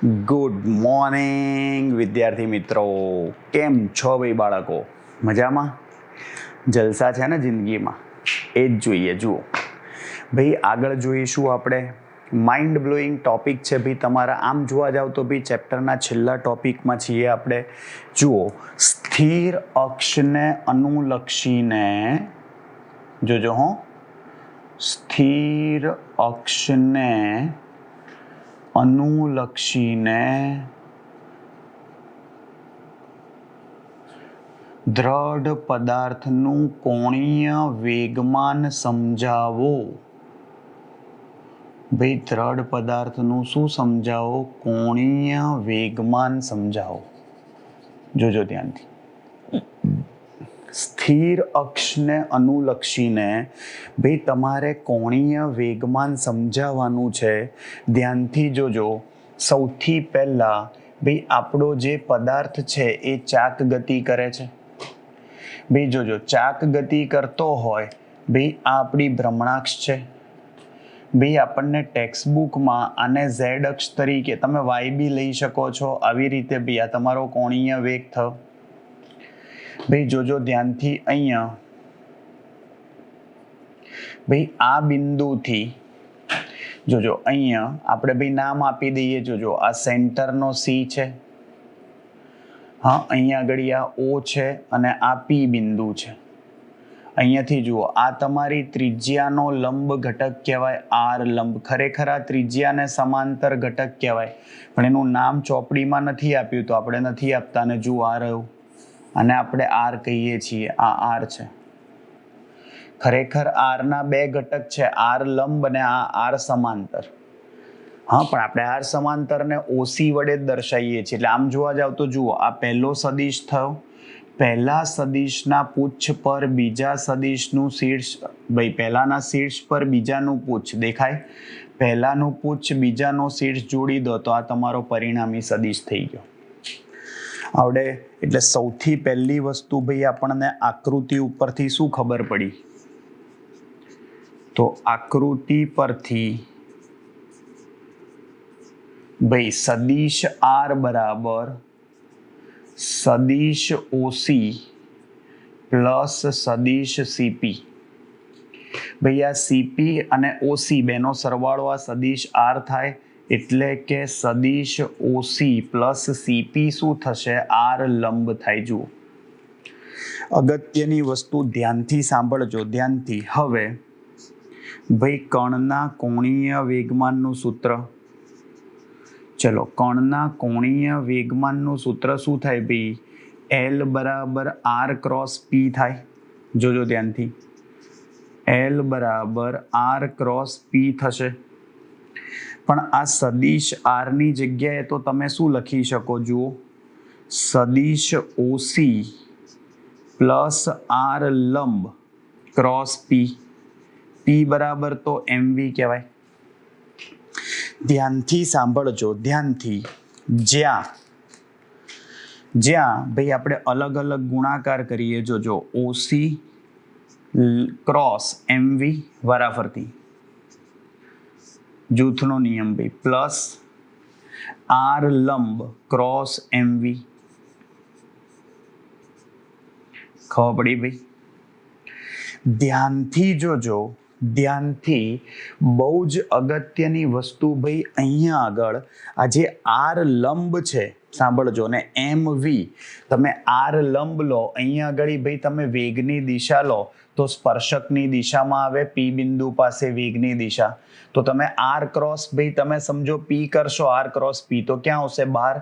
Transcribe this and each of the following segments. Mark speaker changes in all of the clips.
Speaker 1: Good morning વિદ્યાર્થી મિત્રો, કેમ છો ભાઈ બાળકો? મજામાં? જલસા છે ને જિંદગીમાં? એ જ જોઈએ. જુઓ ભાઈ, આગળ જોઈશું આપણે માઇન્ડ બ્લોઈંગ ટોપિક છે ભાઈ તમારા. આમ જોવા જાવ તો ભાઈ ચેપ્ટરના છેલ્લા ટોપિકમાં છીએ આપણે. જુઓ, સ્થિર અક્ષને અનુલક્ષીને, જોજો હો, સ્થિર અક્ષને અનુલક્ષીને દ્રઢ પદાર્થનું કોણીય વેગમાન સમજાવો. ભાઈ દ્રઢ પદાર્થનું શું સમજાવો? કોણીય વેગમાન સમજાવો. જોજો ધ્યાનથી. સ્થિર અક્ષને અનુલક્ષીને ભાઈ તમારે કોણીય વેગમાન સમજાવવાનું છે. ધ્યાનથી જોજો. સૌથી પહેલા ભાઈ આપણો જે પદાર્થ છે એ ચાક ગતિ કરે છે. ભાઈ જોજો, ચાક ગતિ કરતો હોય ભાઈ આ આપણી ભ્રમણાક્ષ છે. ભાઈ આપણને ટેક્સ્ટ બુકમાં આને ઝેડ અક્ષ તરીકે, તમે વાય બી લઈ શકો છો. આવી રીતે ભાઈ આ તમારો કોણીય વેગ થયો. ભાઈ જોજો ધ્યાનથી, અહીંયા ભાઈ આ બિંદુથી જોજો, અહીંયા આપણે ભાઈ નામ આપી દઈએ. જોજો આ સેન્ટરનો સી છે, હા, અહીંયા આગળ આ ઓ છે અને આ પી બિંદુ છે. અહીંયાથી જુઓ, આ તમારી ત્રિજ્યાનો લંબ ઘટક કહેવાય, આર લંબ. ખરેખર આ ત્રિજ્યાને સમાંતર ઘટક કહેવાય, પણ એનું નામ ચોપડીમાં નથી આપ્યું તો આપણે નથી આપતા. અને જુઓ આ રહ્યું, અને આપણે આર કહીએ છીએ. આ આર છે. ખરેખર આરના બે ઘટક છે, આર લંબ અને આ આર સમાંતર. હા, પણ આપણે આર સમાંતરને ઓસી વડે જ દર્શાવીએ છીએ. એટલે આમ જોવા જાવ તો જુઓ, આ પહેલો સદિશ થયો. પહેલા સદિશના પુચ્છ પર બીજા સદિશનું શીર્ષ, ભાઈ પહેલાના શીર્ષ પર બીજાનું પુચ્છ દેખાય. પહેલાનું પુચ્છ બીજાનો શીર્ષ જોડી દો તો આ તમારો પરિણામી સદિશ થઈ ગયો. આવડે? એટલે સૌથી પહેલી વસ્તુ ભાઈ આપણને આકૃતિ ઉપરથી શું ખબર પડી? તો આકૃતિ પરથી ભાઈ સદિશ આર બરાબર સદિશ ઓસી પ્લસ સદિશ સીપી. ભાઈ આ સીપી અને ઓસી બેનો સરવાળો આ સદિશ આર થાય, એટલે કે સદિશ ઓસી પ્લસ સીપી શું થશે? આર લંબ થાય. જુઓ, અગત્યની વસ્તુ ધ્યાનથી સાંભળજો, ધ્યાનથી. હવે ભાઈ કણના કોણીય વેગમાનનું સૂત્ર, ચલો, કણના કોણીય વેગમાનનું સૂત્ર શું થાય ભાઈ? એલ બરાબર આર ક્રોસ પી થાય. જોજો ધ્યાનથી, એલ બરાબર આર ક્રોસ પી થશે. પણ આ સદિશ આરની જગ્યાએ તો તમે શું લખી શકો? જુઓ, સદિશ ઓસી પ્લસ આર લંબ ક્રોસ પી. પી બરાબર તો એમવી કહેવાય. ધ્યાનથી સાંભળજો, ધ્યાનથી. જ્યાં ભાઈ આપણે અલગ અલગ ગુણાકાર કરીએ, જોજો, ઓસી ક્રોસ એમવી વારાફરતી જૂથનો નિયમ ભાઈ, પ્લસ આર લંબ ક્રોસ એમવી. ખબર પડી ભાઈ? ધ્યાનથી જોજો, ધ્યાનથી. બહુ જ અગત્યની વસ્તુ ભાઈ, અહીંયા આગળ આ જે આર લંબ છે, સાંભળજો, ને એમ વી, તમે આર લંબ લો, અહીંયા આગળ ભાઈ તમે વેગની દિશા લો તો સ્પર્શકની દિશામાં આવે પી બિંદુ પાસે વેગની દિશા. તો તમે આર ક્રોસ ભાઈ તમે સમજો પી કરશો, આર ક્રોસ પી તો ક્યાં આવશે? બહાર.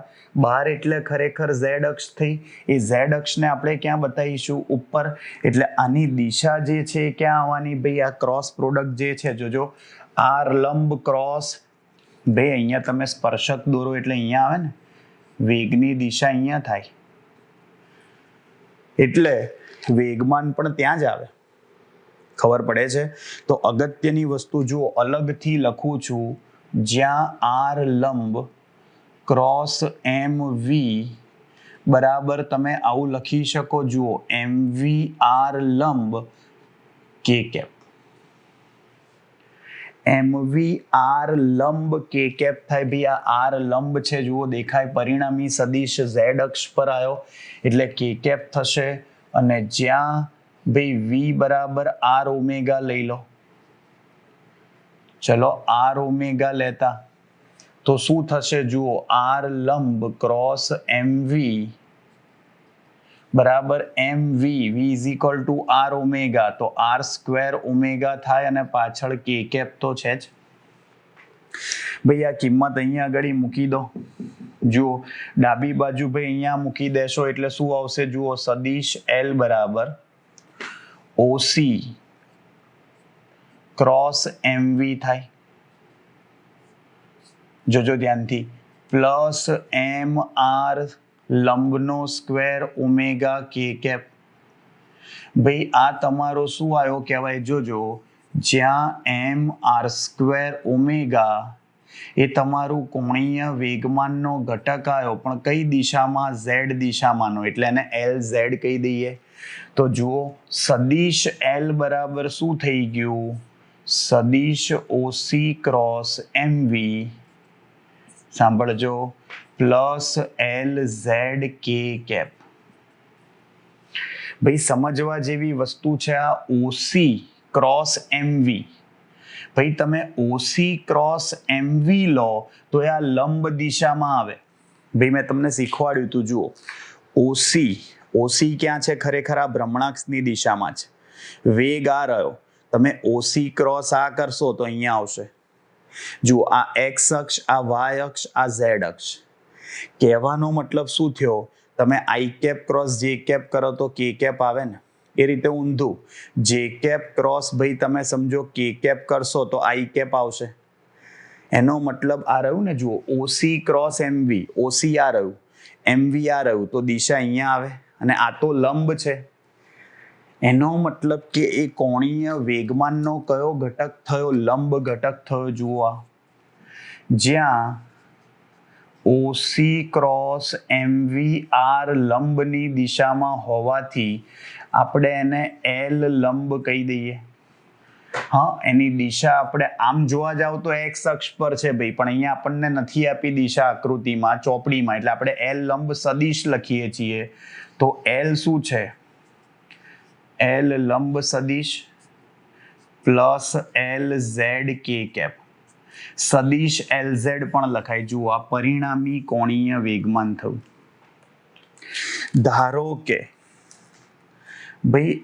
Speaker 1: બહાર એટલે ખરેખર ઝેડ અક્ષ થઈ. એ ઝેડ અક્ષને આપણે ક્યાં બતાવીશું? ઉપર. એટલે આની દિશા જે છે એ ક્યાં આવવાની ભાઈ? આ ક્રોસ પ્રોડક્ટ જે છે, જોજો, આર લંબ ક્રોસ ભાઈ, અહીંયા તમે સ્પર્શક દોરો એટલે અહીંયા આવે ને, વેગની દિશા અહીંયા થાય, એટલે વેગમાન પણ ત્યાં જ આવે. ખબર પડે છે? તો અગત્યની વસ્તુ જુઓ, અલગથી લખું છું, જ્યાં આર લંબ ક્રોસ એમ વી બરાબર તમે આવું લખી શકો. જુઓ, એમ વી આર લંબ કે કેપ. MV R લંબ કે કેપ થાય ભાઈ આ R લંબ છે જુઓ દેખાય પરિણામી સદિશ Z અક્ષ પર આવ્યો એટલે કે કેપ થશે અને જ્યાં ભાઈ V બરાબર R ઓમેગા લઈ લો ચલો R ઓમેગા લેતા તો શું થશે જુઓ R લંબ ક્રોસ MV બરાબર MV V is equal two R omega તો R સ્ક્વેર ઓમેગા થાય અને પાછળ કે કેપ તો છે જ ભાઈ આ કિંમત અહીંયા આગળ મૂકી દો જુઓ ડાબી બાજુ ભાઈ અહીંયા મૂકી દેશો એટલે શું આવશે જુઓ સદિશ L બરાબર OC ક્રોસ MV થાય જોજો ધ્યાનથી પ્લસ MR લંબનો સ્ક્વેર ઓમેગા કે કેપ ભાઈ આ તમારો શું આવ્યો કહેવાય જોજો જ્યાં MR સ્ક્વેર ઓમેગા એ તમારું કોણીય વેગમાનનો ઘટક આવ્યો પણ કઈ દિશામાં Z દિશામાંનો એટલે એને LZ કહી દઈએ તો જુઓ સદિશ L બરાબર શું થઈ ગયું સદિશ OC ક્રોસ MV સાંભળજો પ્લસ LZ કે કેપ ભાઈ સમજવા જેવી વસ્તુ છે આ OC ક્રોસ MV ભાઈ તમે OC ક્રોસ MV લો તો એ આ લંબ દિશામાં આવે ભાઈ મેં તમને શીખવાડ્યું હતું જુઓ OC ક્યાં છે ખરેખર આ ભ્રમણાક્ષની દિશામાં છે વેગ આ રહ્યો તમે OC ક્રોસ આ કરશો તો અહીંયા આવશે જુઓ આ X અક્ષ આ Y અક્ષ આ Z અક્ષ કહેવાનો મતલબ શું થયો તમે I cap cross J cap કરો તો K કેપ આવે ને એ રીતે ઊંધું J કેપ ક્રોસ ભાઈ તમે સમજો K કેપ કરશો તો I કેપ આવશે એનો મતલબ આ રહ્યું ને જુઓ OC ક્રોસ MV OC આ રહ્યું MV આ રહ્યું તો દિશા અહીંયા આવે અને આ તો લંબ છે એનો મતલબ કે એ કોણીય વેગમાનનો કયો ઘટક થયો લંબ ઘટક થયો જુઓ આ જ્યાં OC ક્રોસ MV R લંબની દિશામાં હોવાથી આપણે એને L લંબ કહી દઈએ હા એની દિશા આપણે આમ જોવા જાવ તો X અક્ષ પર છે ભાઈ પણ અહીંયા આપણને નથી આપી દિશા આકૃતિમાં ચોપડીમાં એટલે આપણે L લંબ સદિશ લખીએ છીએ તો L શું છે L લંબ સદિશ પ્લસ LZ કે કેપ સદિશ LZ પણ લખાય જુઓ આ પરિણામી કોણીય વેગમાન થયું ધારો કે ભાઈ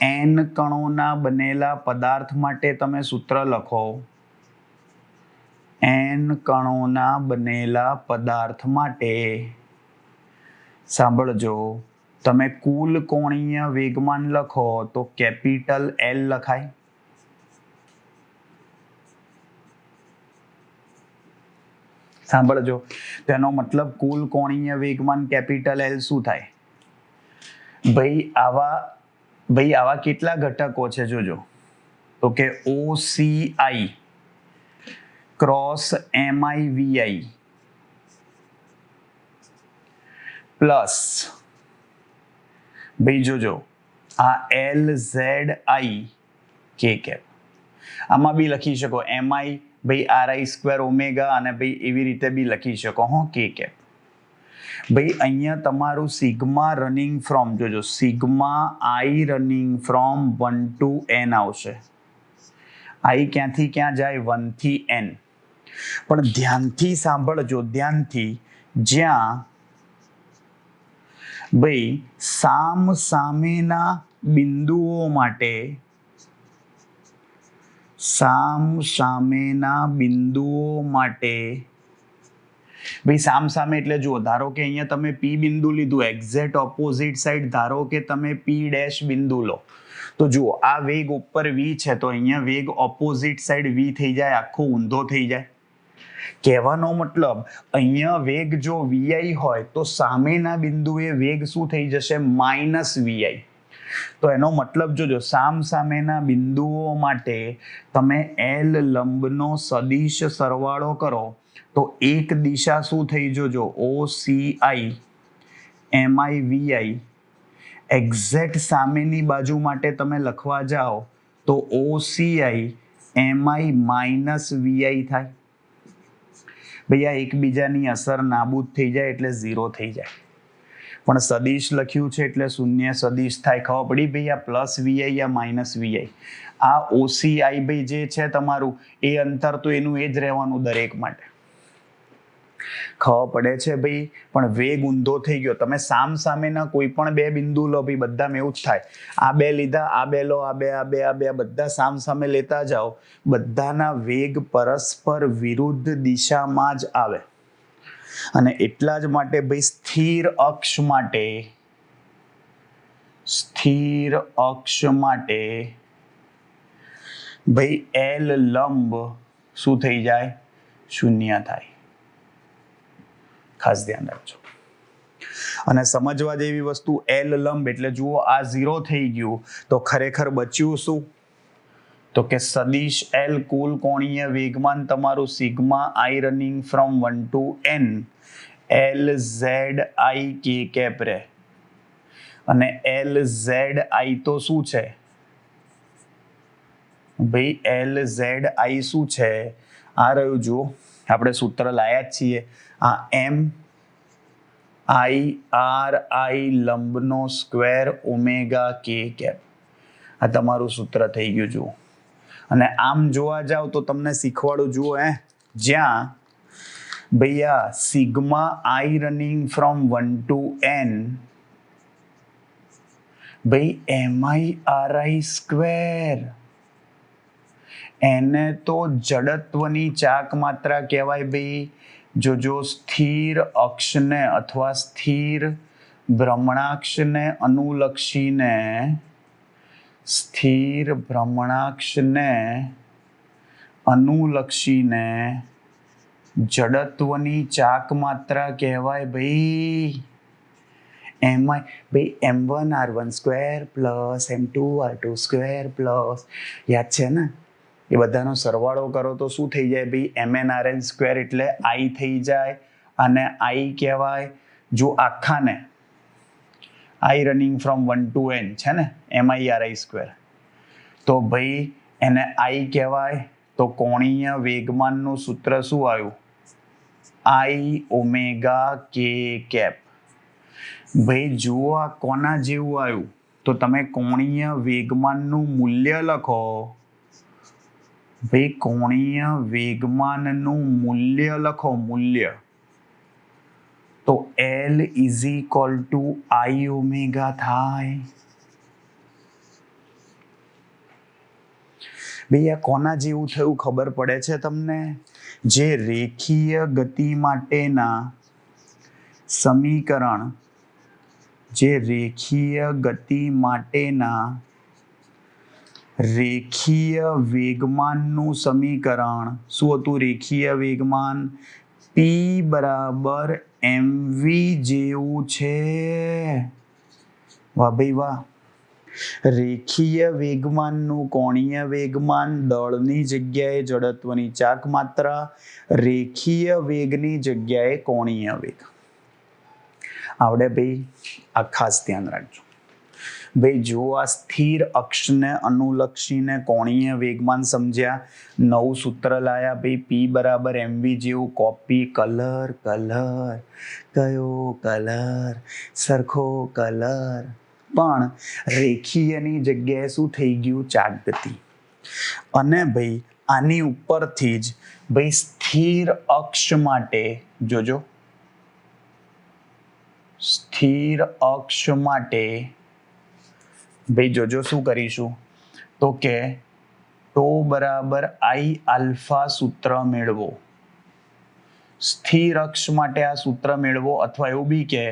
Speaker 1: N કણોના બનેલા પદાર્થ માટે તમે સૂત્ર લખો N કણોના બનેલા પદાર્થ માટે સાંભળજો તમે કુલ કોણીય વેગમાન લખો તો કેપિટલ L લખાય સાંભળજો તેનો મતલબ કુલ કોણીય વેગમાન કેપિટલ L શું થાય ભાઈ આવા કેટલા ઘટકો છે જોજો તો કે OCI ક્રોસ MIVI પ્લસ ભાઈ જોજો આ LZI કે કેપ આમાં બી લખી શકો MI ભાઈ RI સ્ક્વેર ઓમેગા અને ભાઈ એવી રીતે બી લખી શકો હો કે કેપ ભાઈ અહીંયા તમારું સિગ્મા રનિંગ ફ્રોમ જોજો sigma I running from 1 to N આવશે I ક્યાંથી ક્યાં જાય 1 થી N પણ ધ્યાનથી સાંભળજો ધ્યાનથી જ્યાં ભાઈ સામેના બિંદુઓ માટે સામેના બિંદુઓ માટે ભાઈ સામે એટલે જુઓ ધારો કે અહીંયા તમે P બિંદુ લીધું એક્ઝેક્ટ ઓપોઝિટ સાઈડ ધારો કે તમે P ડેશ બિંદુ લો તો જુઓ આ વેગ ઉપર V છે તો અહીંયા વેગ ઓપોઝિટ સાઈડ V થઈ જાય આખો ઊંધો થઈ જાય કહેવાનો મતલબ અહીંયા વેગ જો VI હોય તો સામેના બિંદુએ વેગ શું થઈ જશે -VI તો એનો મતલબ જોજો સામેના બિંદુઓ માટે તમે L લંબનો સદિશ સરવાળો કરો તો એક દિશા શું થઈ જોજો OCI MIVI એક્ઝેક્ટ સામેની બાજુ માટે તમે લખવા જાઓ તો OCI mi માઇનસ વીઆઈ થાય. ભાઈ આ એકબીજાની અસર નાબૂદ થઈ જાય એટલે 0 થઈ જાય. પણ સદિશ લખ્યું છે એટલે શૂન્ય સદિશ થાય. ખબર પડી ભાઈ આ પ્લસ વીઆઈ આ માઇનસ વીઆઈ. આ ઓસીઆઈ ભાઈ જે છે તમારું એ અંતર તો એનું એ જ રહેવાનું દરેક માટે. ખબર પડે છે ભાઈ. પણ વેગ ઊંધો થઈ ગયો. તમે સામ સામેના કોઈ પણ બે બિંદુ લો ભાઈ, બધામાં એવું જ થાય. આ બે લીધા, આ બે લો, આ બે, આ બે, આ બે, બધા સામ સામે લેતા જાઓ, બધાના વેગ પરસ્પર વિરુદ્ધ દિશામાં જ આવે. અને એટલા જ માટે ભાઈ સ્થિર અક્ષ માટે ભાઈ એલ લંબ શું થઈ જાય? શૂન્ય થાય. ખાસ ધ્યાન રાખજો. અને સમજવા જેવી વસ્તુ, એલ લંબ એટલે જુઓ આ 0 થઈ ગયું તો ખરેખર બચ્યું શું? તો કે સદિશ એલ કુલ કોણીય વેગમાન તમારું sigma I running from 1 to n L Z I K cap રે. અને એલ ઝેડ આઈ તો શું છે ભાઈ? એલ ઝેડ આઈ શું છે? આ રહ્યું જુઓ, આપણે સૂત્ર લાયા જ છીએ. આ એમ આઈ આર આઈ લંબનો સ્ક્વેર ઓમેગા કે કેપ. આ તમારું સૂત્ર થઈ ગયું જુઓ. અને આમ જોવા જાવ તો તમને શીખવાડું જુઓ, જ્યાં ભૈયા sigma I running from 1 to n ભાઈ એમઆઈ આર આઈ સ્ક્વેર, એને તો જડત્વની ચાક માત્રા કહેવાય ભાઈ. જો સ્થિર અક્ષને અથવા સ્થિર ભ્રમણાક્ષને અનુલક્ષીને જડત્વની ચાક માત્રા કહેવાય ભાઈ. એમાં ભાઈ m1r1 square plus m2r2 square plus, યાદ છે ને? એ બધાનો સરવાળો કરો તો શું થઈ જાય ભાઈ? mnrn સ્ક્વેર એટલે i થઈ જાય. અને i કહેવાય જો આખાને i running from 1 to n છે ને, MIRI સ્ક્વેર, તો ભાઈ એને i કહેવાય. તો કોણીય વેગમાનનું સૂત્ર શું આવ્યું? i omega K cap. ભાઈ જુઓ આ કોના જેવું આવ્યું? તો તમે કોણીય વેગમાનનું મૂલ્ય લખો. ભાઈ કોણીય વેગમાનનું મૂલ્ય લખો, મૂલ્ય. તો L is equal two I omega થાય. ભાઈ આ કોના જેવું થયું ખબર પડે છે તમને? જે રેખીય ગતિ માટેના સમીકરણ, રેખીય વેગમાનનું સમીકરણ શું હતું? રેખીય વેગમાન P બરાબર mv જેવું છે. વાહ ભાઈ વાહ. રેખીય વેગમાનનું કોણીય વેગમાન, દળની જગ્યાએ જડત્વની ચાક માત્રા, રેખીય વેગની જગ્યાએ કોણીય વેગ. આવડે ભાઈ? આ ખાસ ધ્યાન રાખજો ભાઈ. જો આ સ્થિર અક્ષને અનુલક્ષીને કોણીય વેગમાન સમજ્યા, નવું સૂત્ર લાયા ભાઈ. P બરાબર mv જેવું. કોપી, કલર, કયો કલર? સરખો કલર. પણ રેખીયની જગ્યાએ શું થઈ ગયું? ચાક ગતિ. અને ભાઈ આની ઉપરથી જ ભાઈ સ્થિર અક્ષ માટે જોજો, સ્થિર અક્ષ માટે ભાઈ જોજો શું કરીશું? તો કે ટો બરાબર I આલ્ફા સૂત્ર મેળવો. સ્થિર અક્ષ માટે આ સૂત્ર મેળવો. અથવા એવું બી કે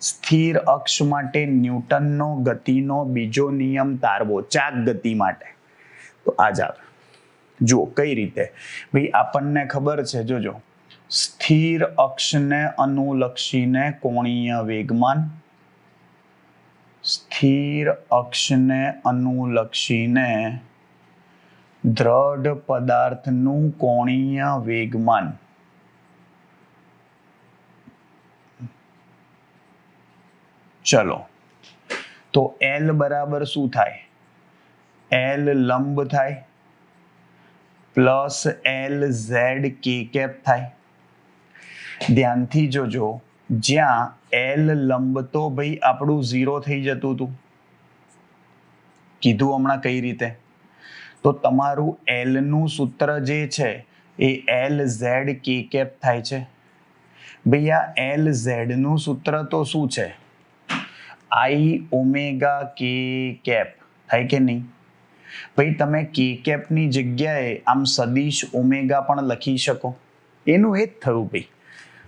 Speaker 1: સ્થિર અક્ષ માટે ન્યૂટનનો ગતિનો બીજો નિયમ તારવો, ચાક ગતિ માટે. તો આ જ આવે. જુઓ કઈ રીતે ભાઈ. આપણને ખબર છે, જોજો, સ્થિર અક્ષને અનુલક્ષીને કોણીય વેગમાન, સ્થિર અક્ષને અનુલક્ષીને દ્રઢ પદાર્થનું કોણીય વેગમાન. ચલો તો L બરાબર શું થાય? L લંબ થાય. Plus L Z K cap થાય. ધ્યાનથી જોજો, જ્યાં એલ લંબ તો ભાઈ આપણું 0 થઈ જતું હતું, કીધું હમણાં કઈ રીતે. તો તમારું એલ નું સૂત્ર જે છે એ એલ ઝેડ કે કેપ થાય છે. ભાઈ આ એલ ઝેડ નું સૂત્ર તો શું છે? આઈ ઓમેગા કે કેપ થાય કે નહીં? ભાઈ તમે કે કેપની જગ્યાએ આમ સદિશ ઓમેગા પણ લખી શકો, એનું એ જ થયું ભાઈ.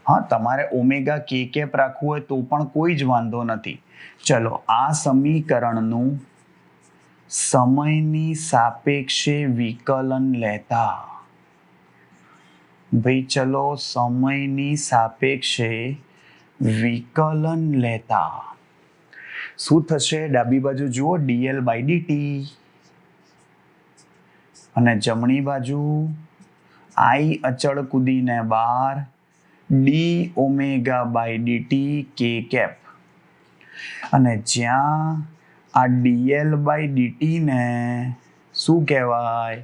Speaker 1: હા, તમારે ઓમેગા કે કેપ રાખવું હોય તો પણ કોઈ જ વાંધો નથી. ચલો, આ સમીકરણનું સમયની સાપેક્ષે વિકલન લેતા, ભાઈ ચલો સમયની સાપેક્ષે વિકલન લેતા શું થશે? ડાબી બાજુ જુઓ, ડીએલ બાય ડીટી, અને જમણી બાજુ આઈ અચળ કૂદીને બહાર, D omega by DT K cap. અને જ્યાં આ ડીએલ બાય ડીટી ને શું કહેવાય?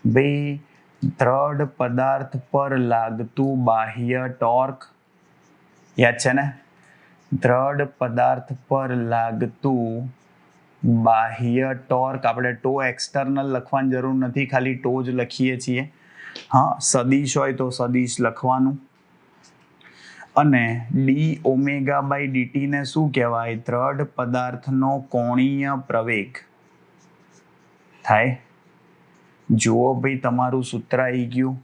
Speaker 1: ભાઈ દ્રઢ પદાર્થ પર લાગતું બાહ્ય ટોર્ક, યાદ છે ને? દ્રઢ પદાર્થ પર લાગતું બાહ્ય ટોર્ક, આપણે ટો એક્સટર્નલ લખવાની જરૂર નથી, ખાલી ટો જ લખીએ છીએ. હા, સદિશ હોય તો સદિશ લખવાનું. અને ડી ઓમેગા બાય ડીટી ને શું કહેવાય? દ્રઢ પદાર્થનો કોણીય પ્રવેગ થાય. જુઓ ભાઈ, તમારું સૂત્ર આવી ગયું.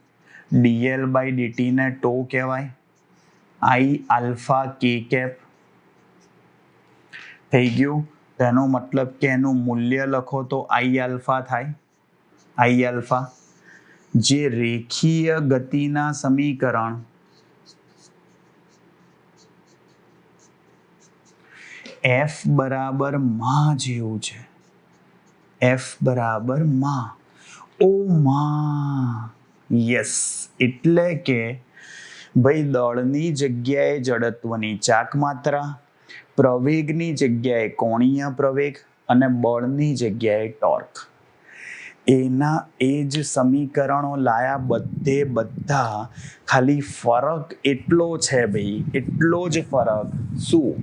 Speaker 1: ડીએલ બાય ડીટી ને ટો કહેવાય, આઈ આલ્ફા કે કેપ થઈ ગયું. તેનો મતલબ કે એનું મૂલ્ય લખો તો આઈ આલ્ફા થાય. આઈ આલ્ફા જે રેખીય ગતિના સમીકરણ એફ બરાબર માં જેવું છે. એફ બરાબર માં. ઓ માં, યસ. એટલે કે ભાઈ દળની જગ્યાએ જડત્વની ચાક માત્રા, પ્રવેગની જગ્યાએ કોણીય પ્રવેગ અને બળની જગ્યાએ ટોર્ક, એના એ જ સમીકરણો લાયા બધે બધા. ખાલી ફરક એટલો છે ભાઈ, એટલો જ ફરક. શું?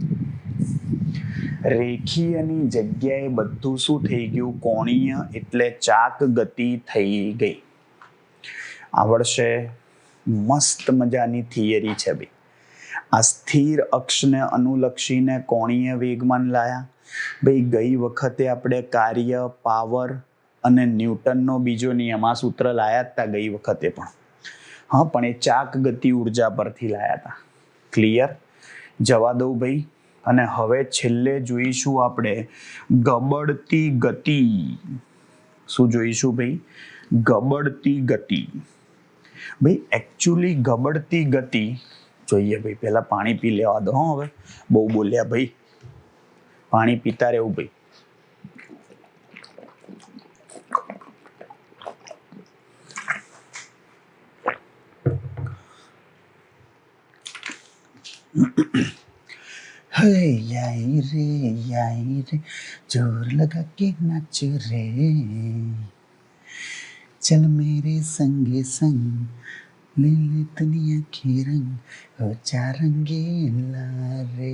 Speaker 1: રેખીયની જગ્યાએ બધું શું થઈ ગયું? કોણીય, એટલે ચાક ગતિ થઈ ગઈ. આવડશે? મસ્ત મજાની થિયરી છે ભાઈ. આ સ્થિર અક્ષને અનુલક્ષીને કોણીય વેગમાન લાયા. ભાઈ ગઈ વખતે આપણે કાર્ય, પાવર અને ન્યૂટનનો બીજો નિયમ, આ સૂત્ર લાયા હતા ગઈ વખતે પણ. હા, પણ એ ચાક ગતિ ઉર્જા પરથી લાયા હતા. ક્લિયર? જવા દઉં ભાઈ. અને હવે છેલ્લે જોઈશું આપણે ગબડતી ગતિ. શું જોઈશું ભાઈ? ગબડતી ગતિ. ભાઈ એકચ્યુઅલી ગબડતી ગતિ જોઈએ ભાઈ. પહેલા પાણી પી લેવા દો. હવે બહુ બોલ્યા ભાઈ, પાણી પીતા રહેવું ભાઈ. याई रे जोर लगा के नाच रे, चल मेरे संगे संग ले ले दुनिया के रंग, हो जा रंगीला रे,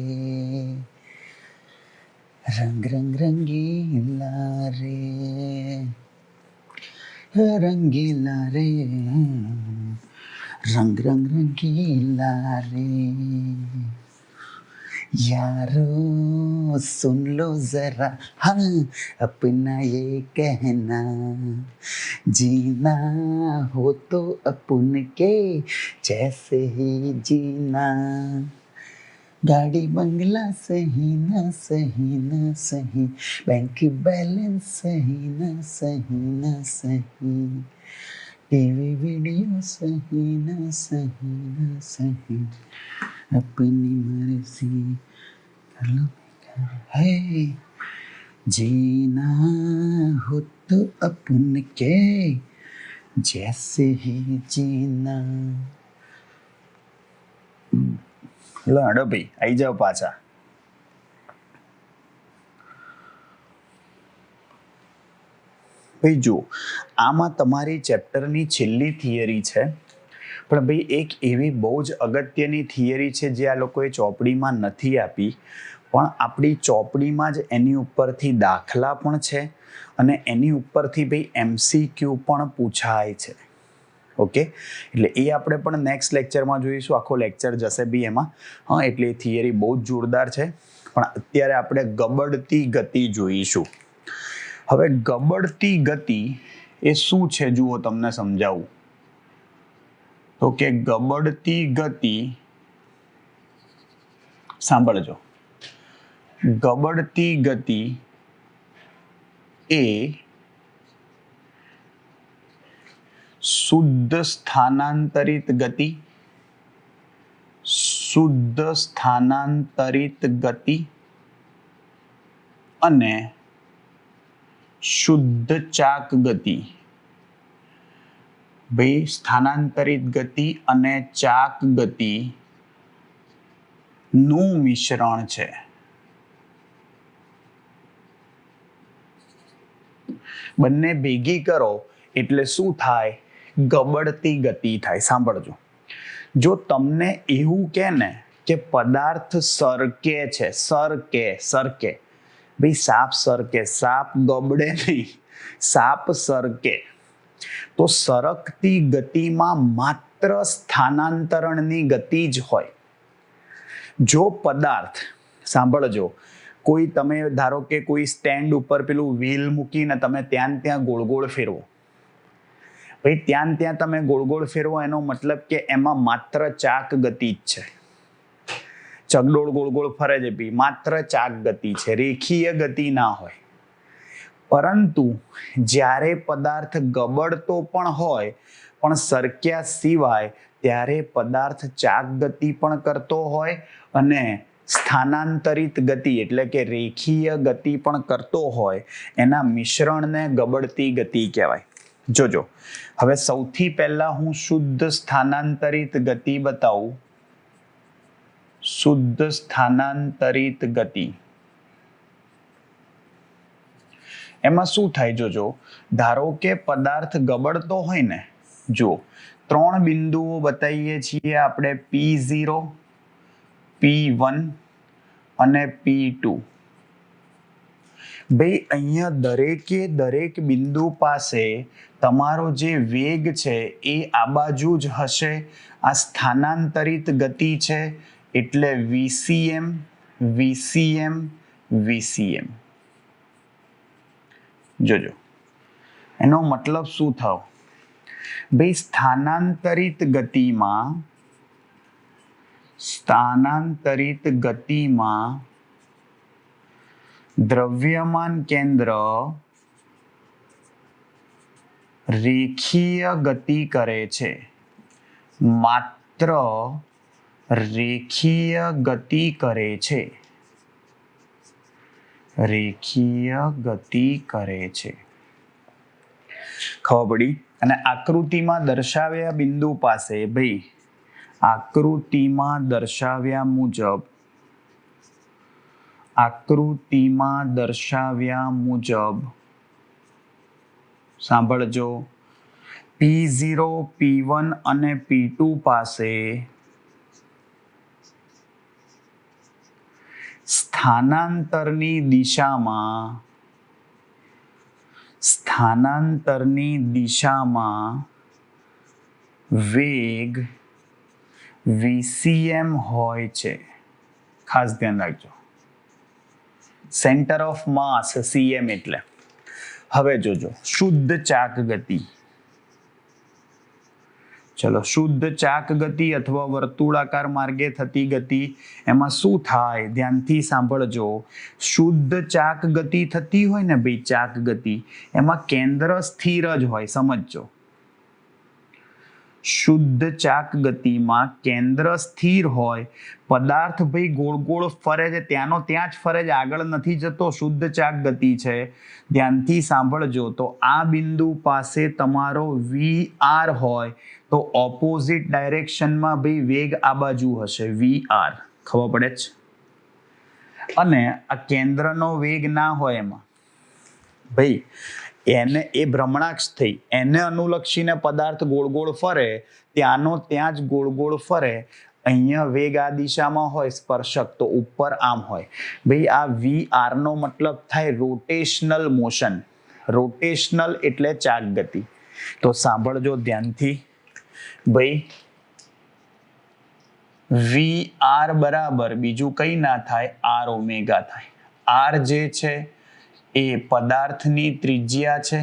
Speaker 1: रंग रंग रंगीला रे, रंगीला रे, रंग रंग रंगीला रे. यारो सुन लो जरा, हाँ अपना ये कहना, जीना हो तो अपन के जैसे ही जीना, गाड़ी बंगला सही न सही न सही, बैंक बैलेंस सही न सही न सही, टीवी वीडियो सही न सही न सही, अपनी मर्जी कर लो है, जीना हो तो अपन के जैसे ही जीना. લો હડો ભાઈ, આવી જાઓ પાછા. ભાઈ જો આમાં તમારી ચેપ્ટરની છેલ્લી થિયરી છે, પણ ભાઈ એક એવી બહુ જ અગત્યની થિયરી છે જે આ લોકોએ ચોપડીમાં નથી આપી, પણ આપણી ચોપડીમાં જ એની ઉપરથી દાખલા પણ છે અને એની ઉપરથી ભાઈ MCQ પણ પૂછાય છે. ઓકે, એટલે એ આપણે પણ નેક્સ્ટ લેક્ચરમાં જોઈશું. આખો લેક્ચર જશે બી એમાં. હા, એટલે એ થિયરી બહુ જ જોરદાર છે. પણ અત્યારે આપણે ગબડતી ગતિ જોઈશું. હવે ગબડતી ગતિ એ શું છે જુઓ, તમને સમજાવું. તો કે ગબડતી ગતિ, સાંભળજો, ગબડતી ગતિ એ શુદ્ધ સ્થાનાંતરિત ગતિ, શુદ્ધ સ્થાનાંતરિત ગતિ અને શુદ્ધ ચાક ગતિ. ભાઈ સ્થાનાંતરિત ગતિ અને ચાક ગતિ નું મિશ્રણ છે. બંને ભેગી કરો એટલે શું થાય? ગબડતી ગતિ થાય. સાંભળજો, જો તમને એવું કે ને કે પદાર્થ સરકે છે, સરકે, ભાઈ સાપ સરકે, સાપ ગબડે નહીં, સાપ સરકે, તો સરકતી ગતિમાં માત્ર સ્થાનાંતરણની ગતિ જ હોય. જો પદાર્થ, સાંભળજો, કોઈ તમે ધારો કે કોઈ સ્ટેન્ડ ઉપર પેલું વ્હીલ મૂકીને તમે ત્યાં ગોળ ગોળ ફેરવો, ભાઈ ત્યાં તમે ગોળ ગોળ ફેરવો, એનો મતલબ કે એમાં માત્ર ચાક ગતિ જ છે. ચગડોળ ગોળ ગોળ ફરે છે, ભાઈ માત્ર ચાક ગતિ છે, રેખીય ગતિ ના હોય. પરંતુ જ્યારે પદાર્થ ગબડતો પણ હોય પણ સરક્યા સિવાય, ત્યારે પદાર્થ ચાક ગતિ પણ કરતો હોય અને સ્થાનાંતરિત ગતિ એટલે કે રેખીય ગતિ પણ કરતો હોય. એના મિશ્રણને ગબડતી ગતિ કહેવાય. જોજો, હવે સૌથી પહેલા હું શુદ્ધ સ્થાનાંતરિત ગતિ બતાવું. શુદ્ધ સ્થાનાંતરિત ગતિ, એમાં શું થાય જોજો. ધારો કે પદાર્થ ગબડતો હોય ને, જો 3 બિંદુઓ બતાવીએ છીએ આપણે, P0, P1 અને P2. ભાઈ અહીંયા દરેકે દરેક બિંદુ પાસે તમારો જે વેગ છે એ આ બાજુ જ હશે. આ સ્થાનાંતરિત ગતિ છે એટલે VCM, VCM, VCM. જોજો, એનો મતલબ શું થયો? ભાઈ સ્થાનાંતરિત ગતિમાં દ્રવ્યમાન કેન્દ્ર રેખીય ગતિ કરે છે. માત્ર રેખીય ગતિ કરે છે. રેખીય ગતિ કરે છે. ખબર પડી? અને આકૃતિમાં દર્શાવ્યા બિંદુ પાસે, ભાઈ આકૃતિમાં દર્શાવ્યા મુજબ સાંભળજો, P0, P1 અને P2 પાસે સ્થાનાંતરની દિશામાં વેગ VCM હોય છે. ખાસ ધ્યાન રાખજો, સેન્ટર ઓફ માસ CM એટલે. હવે જોજો, શુદ્ધ ચાક ગતિ. ચલો, શુદ્ધ ચાક ગતિ અથવા વર્તુળાકાર માર્ગે થતી ગતિ, એમાં શું થાય? ધ્યાનથી સાંભળજો. શુદ્ધ ચાક ગતિ થતી હોય ને ભાઈ, ચાક ગતિ, એમાં કેન્દ્ર સ્થિર જ હોય. સમજજો, શુદ્ધ ચાક ગતિમાં કેન્દ્ર સ્થિર હોય. પદાર્થ ભાઈ ગોળ ગોળ ફરે છે, ત્યાંનો ત્યાં જ ફરે છે, આગળ નથી જતો. શુદ્ધ ચાક ગતિ છે. ધ્યાનથી સાંભળજો, તો આ બિંદુ પાસે તમારો VR હોય તો ઓપોઝિટ ડાયરેક્શનમાં ભાઈ વેગ આ બાજુ હશે, VR. ખબર પડે છે? અને આ કેન્દ્રનો વેગ ના હોય એમાં, ભાઈ એને એ ભ્રમણાક્ષ થઈ, એને અનુલક્ષીને પદાર્થ ગોળ ગોળ ફરે, ત્યાંનો ત્યાં જ ગોળ ગોળ ફરે. અહીંયા વેગ આ દિશામાં હોય સ્પર્શક, તો ઉપર આમ હોય. ભાઈ આ VR નો મતલબ થાય રોટેશનલ મોશન. રોટેશનલ એટલે ચાક ગતિ. તો સાંભળજો ધ્યાનથી ભાઈ, VR બરાબર બીજું કઈ ના થાય, R ઓમેગા થાય. R જે છે એ પદાર્થની ત્રિજ્યા છે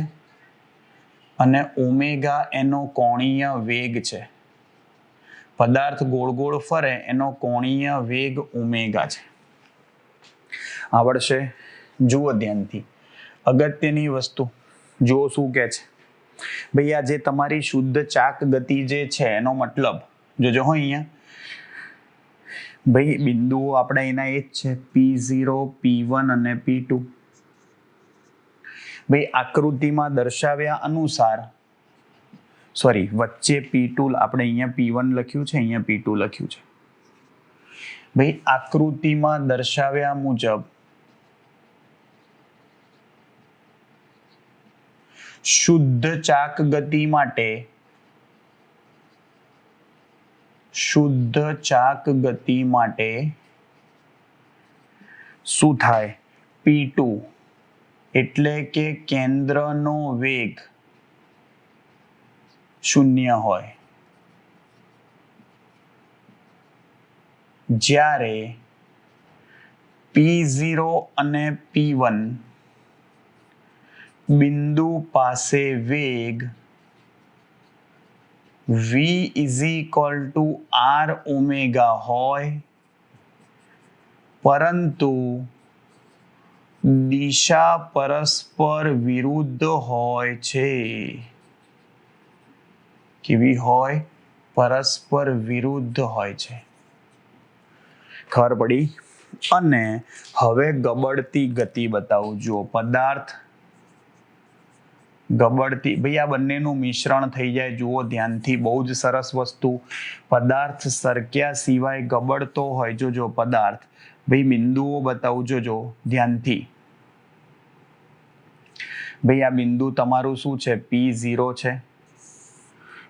Speaker 1: અને ઓમેગા એનો કોણીય વેગ છે. પદાર્થ ગોળ ગોળ ફરે એનો કોણીય વેગ ઓમેગા છે. આવડશે? જુઓ ધ્યાનથી, અગત્યની વસ્તુ જુઓ શું કે છે. ભાઈ આ જે તમારી શુદ્ધ ચાક ગતિ જે છે એનો મતલબ જોજો હો. અહીંયા ભાઈ બિંદુઓ આપણે એના એ જ છે, P0, P1 અને P2. ભાઈ આકૃતિમાં દર્શાવ્યા અનુસાર, સોરી વચ્ચે P2 આપણે અહીંયા P1 લખ્યું છે, અહીંયા P2 લખ્યું છે. ભાઈ આકૃતિમાં દર્શાવ્યા મુજબ શુદ્ધ ચાક ગતિ માટે શું થાય? P2 એટલે કે કેન્દ્રનો વેગ 0 હોય, જ્યારે P0 અને P1 બિંદુ પાસે વેગ V R ઓમેગા હોય, પરંતુ દિશા પરસ્પર વિરુદ્ધ હોય છે. કેવી હોય? પરસ્પર વિરુદ્ધ હોય છે. ખબર પડી? અને હવે ગબડતી ગતિ બતાવું. જુઓ પદાર્થ ગબડતી, ભાઈ આ બંનેનું મિશ્રણ થઈ જાય. જુઓ ધ્યાનથી, બહુ જ સરસ વસ્તુ. પદાર્થ સરક્યા સિવાય ગબડતો હોય. જોજો પદાર્થ, ભાઈ બિંદુઓ બતાવું જોજો ધ્યાનથી. ભાઈ આ બિંદુ તમારું શું છે? P0 છે.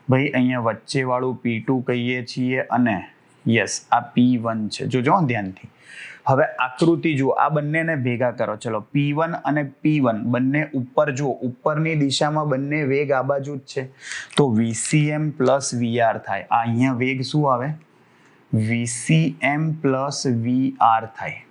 Speaker 1: ભાઈ અહીંયા વચ્ચે વાળું P2 કહીએ છીએ અને યસ આ P1 છે. જોજો ધ્યાનથી. હવે આકૃતિ જુઓ, આ બંનેને ભેગા કરો. ચલો P1 અને P1 બંને ઉપર જુઓ, ઉપરની દિશામાં બંને વેગ આ બાજુ જ છે, તો VCM પ્લસ VR થાય. આ અહીંયા વેગ શું આવે? VCM પ્લસ VR થાય.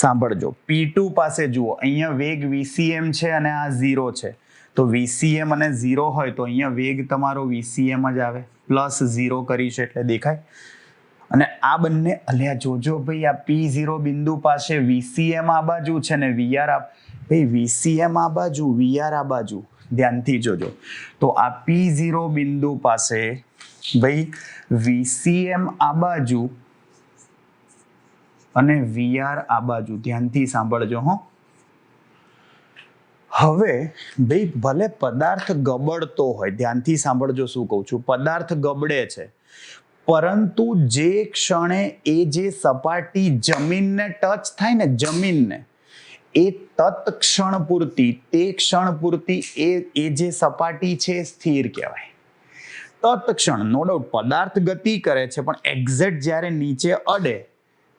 Speaker 1: સાંભળજો, P2 પાસે જુઓ, અહીંયા વેગ VCM છે અને આ 0 છે, તો VCM અને 0 હોય તો અહીંયા વેગ તમારો VCM જ આવે. પ્લસ 0 કરીશ એટલે દેખાય. અને આ બંને અલ્યા જોજો ભાઈ, આ P0 બિંદુ પાસે VCM આ બાજુ છે ને VR ભાઈ VCM આ બાજુ, VR આ બાજુ. ધ્યાનથી જોજો. તો આ P0 બિંદુ પાસે ભાઈ VCM આ બાજુ અને VR આ બાજુ. ધ્યાનથી સાંભળજો હો. હવે ભાઈ ભલે પદાર્થ ગબડતો હોય, ધ્યાનથી સાંભળજો શું કહું છું. પદાર્થ ગબડે છે, પરંતુ જે ક્ષણે એ જે સપાટી જમીનને ટચ થાય ને, જમીનને, એ તત્ક્ષણ પૂરતી, તે ક્ષણ પૂરતી એ જે સપાટી છે સ્થિર કહેવાય. તત્ક્ષણ નો ડાઉટ પદાર્થ ગતિ કરે છે, પણ એક્ઝેક્ટ જ્યારે નીચે અડે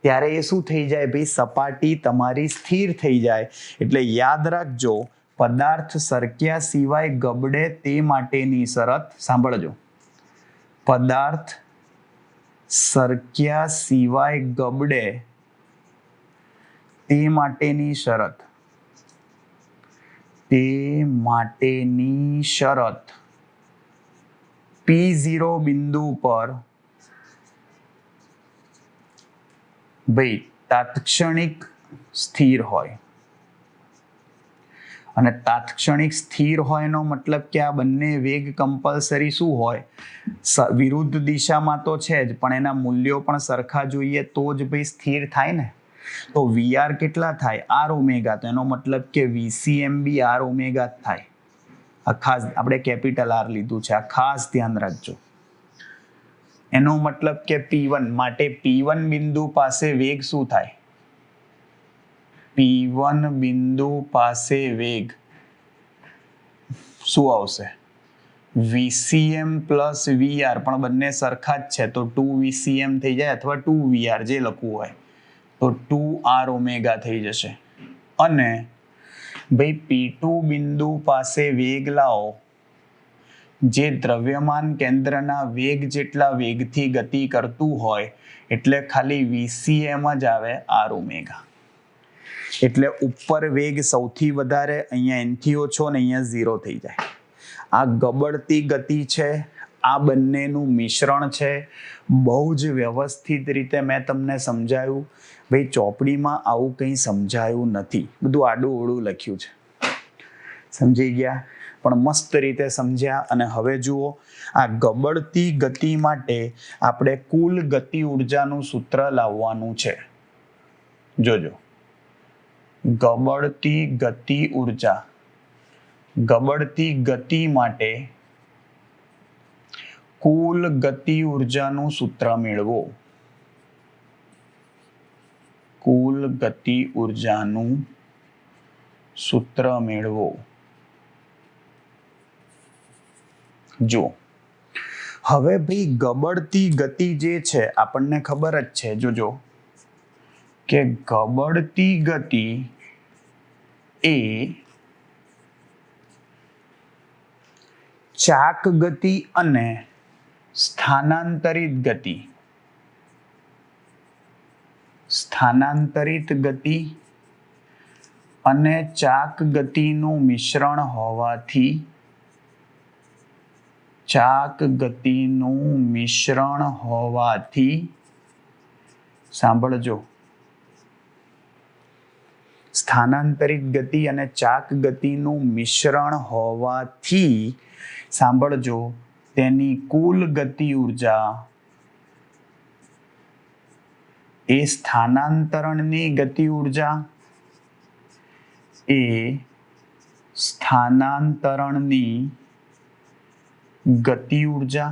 Speaker 1: ત્યારે એ શું થઈ જાય ભાઈ? સપાટી તમારી સ્થિર થઈ જાય. એટલે યાદ રાખજો, પદાર્થ સરક્યા સિવાય ગબડે તે માટેની શરત સાંભળજો. પદાર્થ સરક્યા સિવાય ગબડે તે માટેની શરત, P0 બિંદુ પર ભાઈ તાત્ક્ષણિક સ્થિર હોય. અને તાત્ક્ષણિક સ્થિર હોય નો મતલબ કે આ બંને વેગ કમ્પલસરી શું હોય? વિરુદ્ધ દિશામાં તો છે જ, પણ એના મૂલ્યો પણ સરખા જોઈએ તો જ ભાઈ સ્થિર થાય ને. તો VR કેટલા થાય? R omega. તો એનો મતલબ કે VCM બી R ઓમેગા થાય. આ ખાસ આપણે કેપિટલ R લીધું છે, આ ખાસ ધ્યાન રાખજો. એનો મતલબ કે P1 માટે P1 બિંદુ પાસે વેગ શું થાય? P1 બિંદુ પાસે વેગ શું આવશે? VCM પ્લસ VR, પણ બંને સરખા જ છે તો 2 VCM થઈ જાય અથવા 2 VR જે લખવું હોય તો 2R ઓમેગા થઈ જશે. અને ભાઈ P2 બિંદુ પાસે વેગ લાવો જે દ્રવ્યમાન કેન્દ્રના વેગ જેટલા વેગથી ગતિ કરતું હોય, એટલે ખાલી VCM જ આવે R ઓમેગા. એટલે ઉપર વેગ સૌથી વધારે, અહીંયા એનથી ઓછો ને અહીંયા 0 થઈ જાય. આ ગબડતી ગતિ છે, આ બંનેનું મિશ્રણ છે. બહુ જ વ્યવસ્થિત રીતે મેં તમને સમજાયું. ભાઈ ચોપડીમાં આવું કંઈ સમજાયું નથી, બધું આડું ઓળું લખ્યું છે. સમજી ગયા? પણ મસ્ત રીતે સમજ્યા. અને હવે જુઓ, આ ગબડતી ગતિ માટે આપણે કુલ ગતિ ઉર્જાનું સૂત્ર લાવવાનું છે. જોજો, ગબડતી ગતિ ઉર્જા, ગબડતી ગતિ માટે કુલ ગતિ ઉર્જાનું સૂત્ર મેળવો. કુલ ગતિ ઉર્જાનું સૂત્ર મેળવો. જો હવે ભાઈ ગબડતી ગતિ જે છે આપણને ખબર જ છે. જોજો કે ગબડતી ગતિ એ ચાક ગતિ અને સ્થાનાંતરિત ગતિ, સ્થાનાંતરિત ગતિ અને ચાક ગતિનું મિશ્રણ હોવાથી, ચાક ગતિનું મિશ્રણ હોવાથી, સાંભળજો, સ્થાનાંતરિત ગતિ અને ચાક ગતિનું મિશ્રણ હોવાથી, સાંભળજો, તેની કુલ ગતિ ઉર્જા એ સ્થાનાંતરણની ગતિ ઉર્જા એ સ્થાનાંતરણની ગતિ ઉર્જા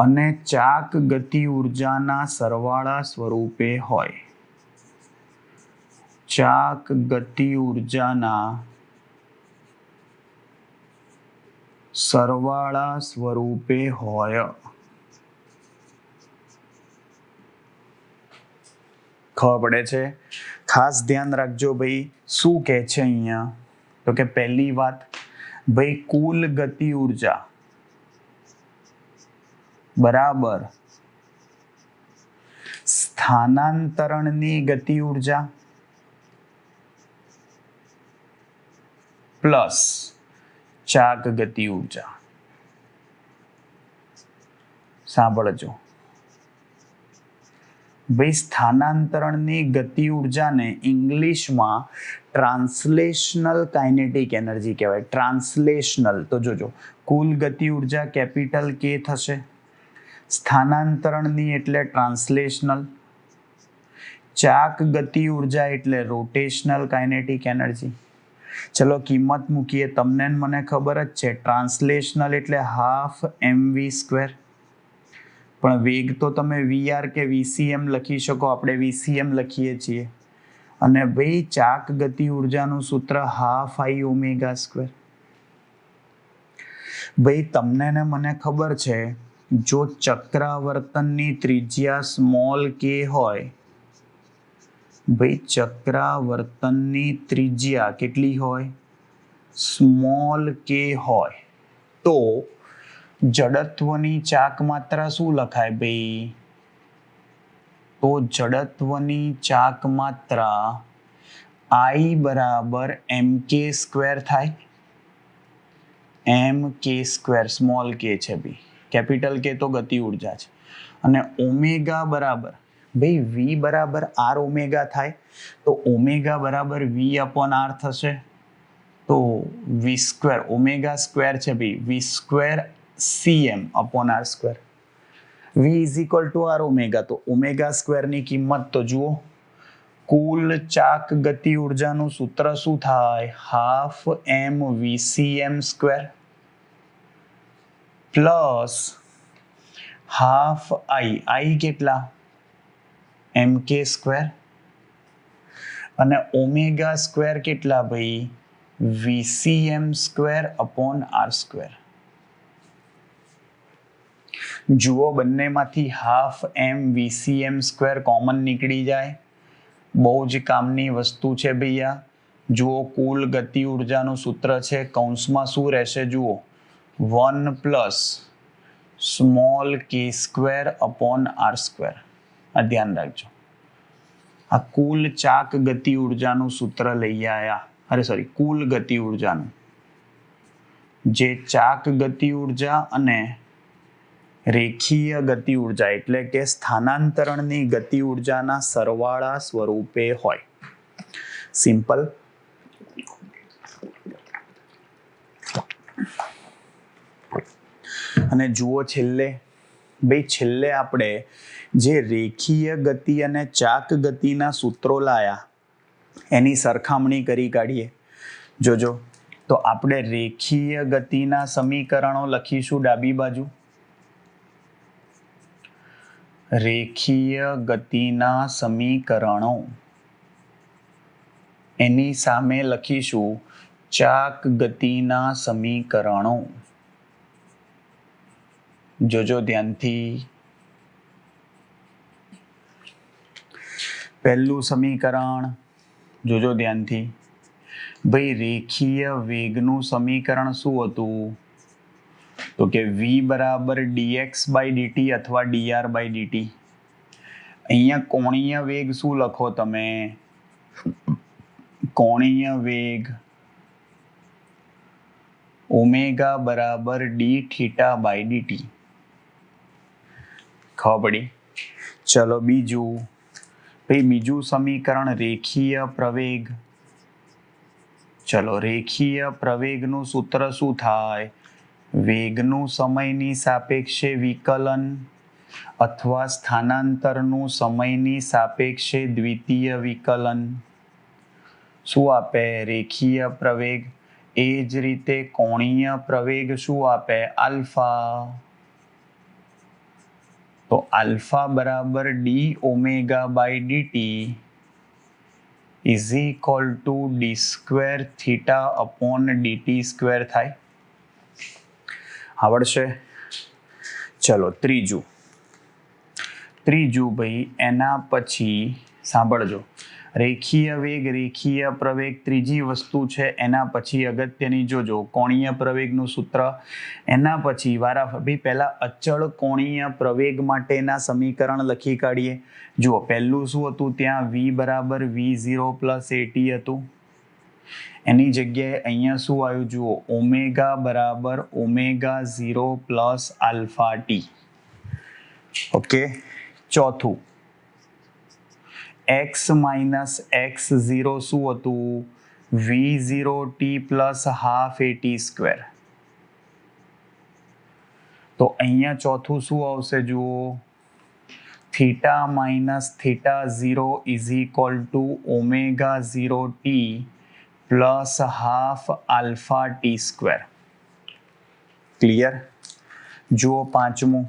Speaker 1: અને ચાક ગતિ ઉર્જાના સરવાળા સ્વરૂપે હોય. ચાક ગતિ ઉર્જાના સરવાળા સ્વરૂપે હોય. ખબર પડે છે? ખાસ ધ્યાન રાખજો ભાઈ. શું કહે છે અહીંયા? તો કે પહેલી વાત, ભાઈ કુલ ગતિ ઉર્જા બરાબર સ્થાનાંતરણની ગતિ ઉર્જા પ્લસ ચાક ગતિ ઉર્જા. સાંભળજો ભાઈ, સ્થાનાંતરણની ગતિ ઉર્જાને ઇંગ્લિશમાં ટ્રાન્સલેશનલ કાઇનેટિક એનર્જી કહેવાય. ટ્રાન્સલેશનલ. તો જોજો, કુલ ગતિ ઉર્જા કેપિટલ કે થશે, સ્થાનાંતરણની એટલે ટ્રાન્સલેશનલ, ચાક ગતિ ઉર્જા એટલે રોટેશનલ કાઇનેટિક એનર્જી. ચલો કિંમત મૂકીએ. તમને મને ખબર જ છે, ટ્રાન્સલેશનલ એટલે હાફ mv², પણ વેગ તો તમે VR કે VCM લખી શકો, આપણે VCM લખીએ છીએ. અને ભાઈ ચાક ગતિ ઉર્જાનું સૂત્ર હાફ I ω². ભાઈ તમને ને મને ખબર છે, જો ચક્રાવર્તનની ત્રિજ્યા સ્મોલ કે હોય, ભાઈ ચક્રાવર્તનની ત્રિજ્યા કેટલી હોય? સ્મોલ કે હોય, તો જડત્વની ચાક માત્રા શું લખાય ભાઈ? તો જડત્વની ચાક માત્રા I બરાબર mk² થાય. mk², સ્મોલ કે છે ભાઈ, કેપિટલ કે તો ગતિ ઉર્જા છે. અને ઓમેગા બરાબર ભાઈ V બરાબર R ઓમેગા થાય, તો ઓમેગા બરાબર V/R થશે. તો V², ઓમેગા સ્ક્વેર છે ભાઈ, V² CM/R². V = R omega. તો ઓમેગા સ્ક્વેરની કિંમત તો જુઓ, કુલ ચાક ગતિ ઉર્જાનું સૂત્ર શું થાય? Half mVCM² plus half I કેટલા? mk². અને ઓમેગા સ્ક્વેર કેટલા ભાઈ? VCM square upon R square. જુઓ બંનેમાંથી half M VCM square common નીકળી જાય. બહુ જ કામની વસ્તુ છે ભૈયા. જુઓ કુલ ગતિ ઉર્જાનું સૂત્ર છે, કૌંસમાં શું રહેશે જુઓ, 1 પ્લસ સ્મોલ કે સ્ક્વેર અપોન આર સ્ક્વેર. આ ધ્યાન રાખજો. આ કુલ ચાક ગતિ ઉર્જાનું સૂત્ર લઈ આવ્યા. કુલ ગતિ ઉર્જાનું, જે ચાક ગતિ ઉર્જા અને રેખીય ગતિ ઉર્જા એટલે કે સ્થાનાંતરણની ગતિ ઉર્જાના સરવાળા સ્વરૂપે હોય. સિમ્પલ. અને જુઓ છેલ્લે આપણે જે રેખીય ગતિ અને ચાક ગતિના સૂત્રો લાયા એની સરખામણી કરી કાઢીએ. જોજો, તો આપણે રેખીય ગતિના સમીકરણો લખીશું ડાબી બાજુ. રેખીય ગતિના સમીકરણો, એની સામે લખીશું ચાક ગતિના સમીકરણો. જોજો ધ્યાનથી. પહેલું સમીકરણ જોજો ધ્યાનથી. ભાઈ રેખીય વેગનું સમીકરણ શું હતું? તો કે v બરાબર dx બાય dt અથવા dr બાય dt. અહીંયા કોણીય વેગ શું લખો તમે? કોણીય વેગ ઓમેગા બરાબર d થીટા બાય dt. ખબર પડી? ચલો બીજું સમીકરણ રેખીય પ્રવેગ. ચલો રેખીય પ્રવેગનું સૂત્ર શું થાય? વેગનું સમયની સાપેક્ષે વિકલન અથવા સ્થાનાંતરનું સમયની સાપેક્ષે દ્વિતીય વિકલન. શું આપે? રેખીય પ્રવેગ. એ જ રીતે કોણીય પ્રવેગ શું આપે? આલ્ફા. તો આલ્ફા બરાબર d omega by dt is equal to d square theta upon dt square થાય. આવડશે? ચલો ત્રીજું ભાઈ, એના પછી સાંભળજો. રેખીય વેગ, રેખીય પ્રવેગ ત્રીજી વસ્તુ છે. એના પછી અગત્યની જોજો કોણીય પ્રવેગનું સૂત્ર. એના પછી ભાઈ પહેલા અચળ કોણીય પ્રવેગ માટેના સમીકરણ લખી કાઢીએ. જુઓ પહેલું શું હતું? ત્યાં v બરાબર v0 પ્લસ at હતું. એની જગ્યાએ અહીંયા શું આવ્યું? જુઓ ઓમેગા બરાબર omega 0 plus alpha t. Okay. ચોથું x માઇનસ x0 શું હતું? v0t plus half at square. તો અહીંયા ચોથું શું આવશે? જુઓ theta minus theta 0 is equal two omega 0t plus half alpha T square. Clear? જુઓ પાંચમું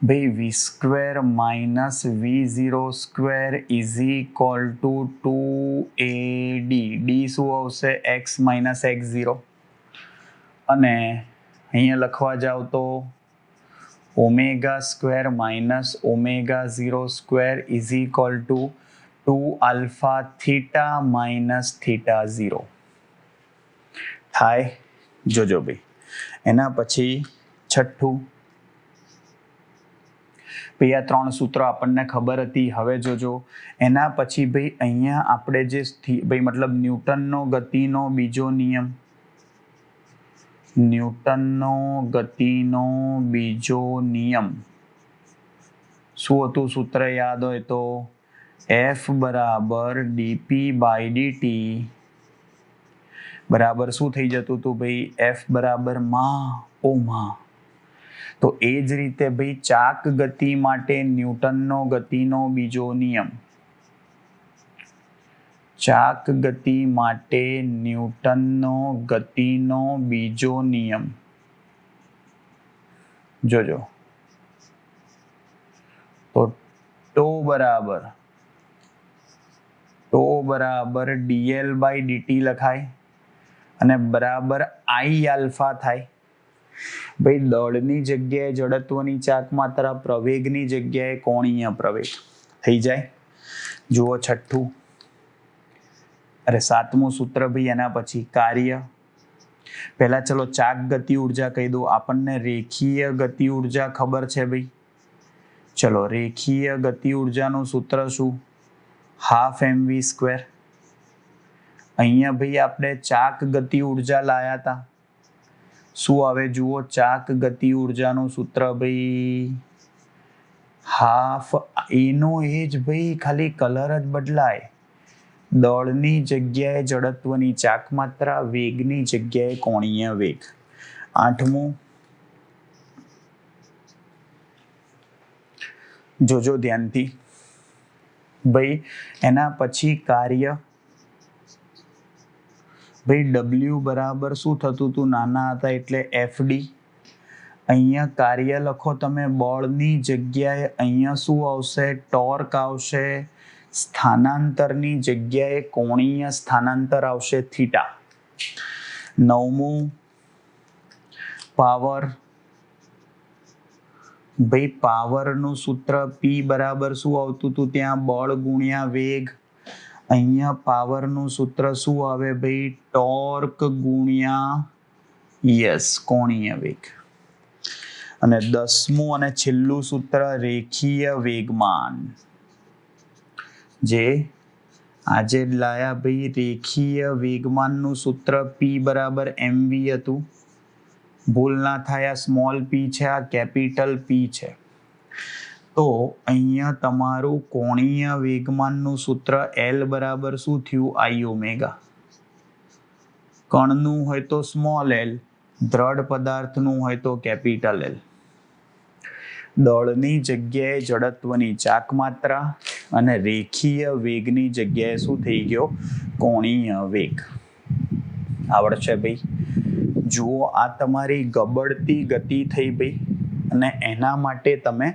Speaker 1: ભાઈ v square minus v0 square is equal two 2ad. D શું આવશે? x minus x0. અને અહીંયા લખવા જાવ તો omega square minus omega 0 square is equal two 2 alpha theta minus theta 0 થાય. જોજો ભાઈ. એના પછી છઠ્ઠું ભાઈ, આ ત્રણ સૂત્રો આપણને ખબર હતી. હવે જોજો એના પછી ભાઈ અહીંયા આપણે જે ભાઈ મતલબ ન્યૂટનનો ગતિનો બીજો નિયમ, ન્યૂટનનો ગતિનો બીજો નિયમ શું હતું? સૂત્ર યાદ હોય તો F બરાબર dp બાય dt બરાબર શું થઈ જતું હતું ભાઈ? F બરાબર માં. તો એ જ રીતે ભાઈ ચાક ગતિ માટે ન્યૂટનનો ગતિનો બીજો નિયમ, ચાક ગતિ માટે ન્યૂટનનો ગતિનો બીજો નિયમ. જોજો તો τ બરાબર તો બરાબર dl/dt લખાય અને બરાબર I આલ્ફા થાય. ભાઈ દળની જગ્યાએ જડત્વની ચાક માત્રા, પ્રવેગની જગ્યાએ કોણીય પ્રવેગ થઈ જાય. જુઓ છઠ્ઠું, અરે સાતમું સૂત્ર ભાઈ એના પછી કાર્ય. પહેલા ચલો ચાક ગતિ ઉર્જા કહી દઉં. આપણને રેખીય ગતિ ઉર્જા ખબર છે ભાઈ. ચલો રેખીય ગતિ ઉર્જાનું સૂત્ર શું? Half mv². અહીંયા ભાઈ આપણે ચાક ગતિ ઉર્જા લાયા હતા. શું આવે જુઓ, ચાક ગતિ ઉર્જાનું સૂત્ર ભાઈ હાફ, એનો એ જ ભાઈ, ખાલી કલર જ બદલાય. દળની જગ્યાએ જડત્વની ચાક માત્રા, વેગની જગ્યાએ કોણીય વેગ. આઠમું, જોજો ધ્યાનથી ભાઈ, એના પછી કાર્ય. ભાઈ W બરાબર શું થતું હતું નાના હતા એટલે FD. અહીંયા કાર્ય લખો તમે, બળની જગ્યાએ અહીંયા શું આવશે? ટોર્ક આવશે. સ્થાનાંતરની જગ્યાએ કોણીય સ્થાનાંતર આવશે થીટા. નવમું, પાવર. ભાઈ પાવરનું સૂત્ર P બરાબર શું આવતું હતું ત્યાં? બળ ગુણ્યા વેગ. અહીંયા પાવરનું સૂત્ર શું આવે ભાઈ? ટોર્ક ગુણ્યા કોણીય વેગ. અને દસમું અને છેલ્લું સૂત્ર રેખીય વેગમાન, જે આજે લાયા ભાઈ. રેખીય વેગમાનનું સૂત્ર P બરાબર mv હતું. ભૂલ ના થાય, આ સ્મોલ p છે, આ કેપિટલ P છે. તો અહીંયા તમારું કોણીય વેગમાનનું સૂત્ર L બરાબર શું થયું? I omega. કણનું હોય તો સ્મોલ l, દ્રઢ પદાર્થનું હોય તો કેપિટલ L. દળની જગ્યાએ જડત્વની ચાક માત્રા અને રેખીય વેગની જગ્યાએ શું થઈ ગયો? કોણીય વેગ. આવડશે ભાઈ? જુઓ આ તમારી ગબડતી ગતિ થઈ ભાઈ, અને એના માટે તમે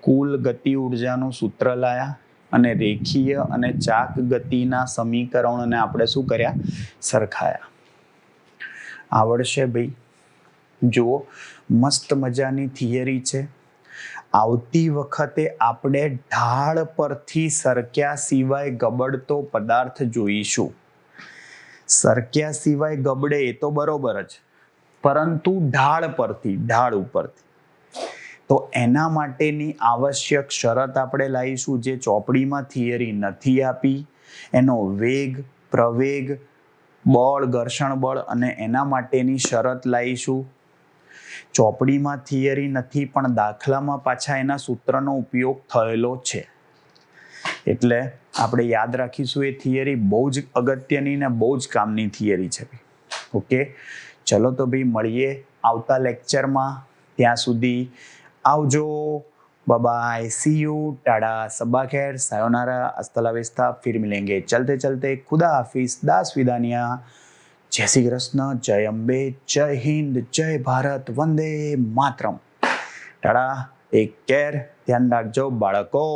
Speaker 1: કુલ ગતિ ઉર્જાનું સૂત્ર લાયા અને રેખીય અને ચાક ગતિના સમીકરણોને આપણે શું કર્યા? સરખાયા. આવડશે ભાઈ? જુઓ મસ્ત મજાની થિયરી છે. આવતી વખતે આપણે ઢાળ પરથી સરક્યા સિવાય ગબડતો પદાર્થ જોઈશું. સરક્યા સિવાય ગબડે એ તો બરોબર જ, પરંતુ ઢાળ પરથી, ઢાળ ઉપરથી. તો એના માટેની આવશ્યક શરત આપણે લાવીશું, જે ચોપડીમાં થિયરી નથી આપી. એનો વેગ, પ્રવેગ, બળ, ઘર્ષણ બળ અને એના માટેની શરત લાવીશું. ચોપડીમાં થિયરી નથી, પણ દાખલામાં પાછા એના સૂત્રનો ઉપયોગ થયેલો છે. એટલે આપણે યાદ રાખીશું એ થિયરી બહુ જ અગત્યની ને બહુ જ કામની થિયરી છે. ઓકે, ચલો તો ભાઈ મળીએ આવતા લેક્ચરમાં. ત્યાં સુધી આવજો. બાય, સી યુ, ટાડા, સબ્બા ખૈર, સાયોનારા, હસ્તા લા વિસ્તા, ફિર મિલેંગે ચલતે ચલતે, ખુદા હાફિઝ, દાસ વિદાનિયા. જય શ્રી કૃષ્ણ, જય અંબે, જય હિન્દ, જય Bharat, Vande Mataram. TADA, take care, ધ્યાન રાખજો બાળકો.